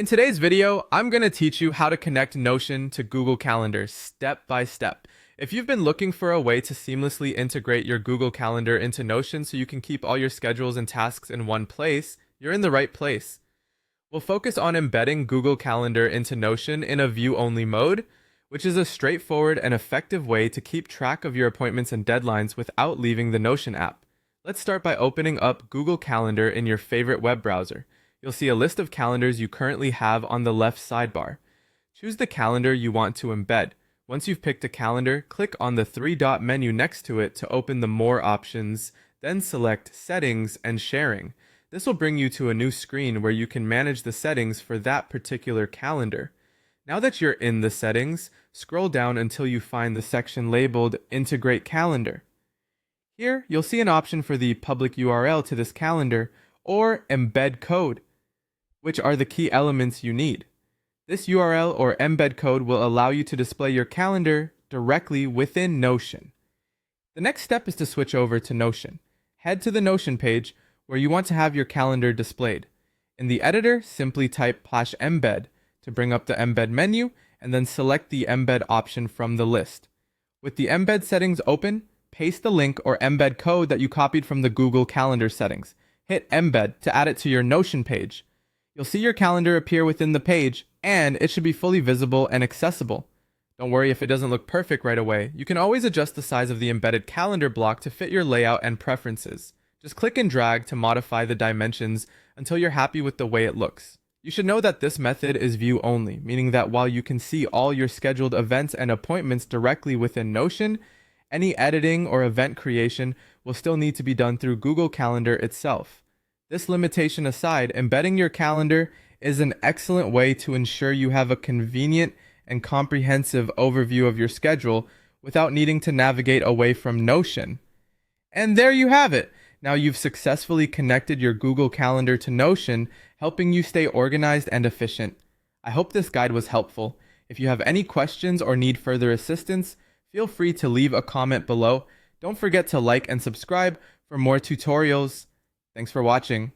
In today's video, I'm going to teach you how to connect Notion to Google Calendar step by step. If you've been looking for a way to seamlessly integrate your Google Calendar into Notion so you can keep all your schedules and tasks in one place, you're in the right place. We'll focus on embedding Google Calendar into Notion in a view-only mode, which is a straightforward and effective way to keep track of your appointments and deadlines without leaving the Notion app. Let's start by opening up Google Calendar in your favorite web browser. You'll see a list of calendars you currently have on the left sidebar. Choose the calendar you want to embed. Once you've picked a calendar, click on the three-dot menu next to it to open the More options, then select Settings and Sharing. This will bring you to a new screen where you can manage the settings for that particular calendar. Now that you're in the settings, scroll down until you find the section labeled Integrate Calendar. Here, you'll see an option for the public URL to this calendar or embed code, which are the key elements you need. This URL or embed code will allow you to display your calendar directly within Notion. The next step is to switch over to Notion. Head to the Notion page where you want to have your calendar displayed. In the editor, simply type /embed to bring up the embed menu and then select the embed option from the list. With the embed settings open, paste the link or embed code that you copied from the Google Calendar settings. Hit embed to add it to your Notion page. You'll see your calendar appear within the page, and it should be fully visible and accessible. Don't worry if it doesn't look perfect right away. You can always adjust the size of the embedded calendar block to fit your layout and preferences. Just click and drag to modify the dimensions until you're happy with the way it looks. You should know that this method is view only, meaning that while you can see all your scheduled events and appointments directly within Notion, any editing or event creation will still need to be done through Google Calendar itself. This limitation aside, embedding your calendar is an excellent way to ensure you have a convenient and comprehensive overview of your schedule without needing to navigate away from Notion. And there you have it! Now you've successfully connected your Google Calendar to Notion, helping you stay organized and efficient. I hope this guide was helpful. If you have any questions or need further assistance, feel free to leave a comment below. Don't forget to like and subscribe for more tutorials. Thanks for watching.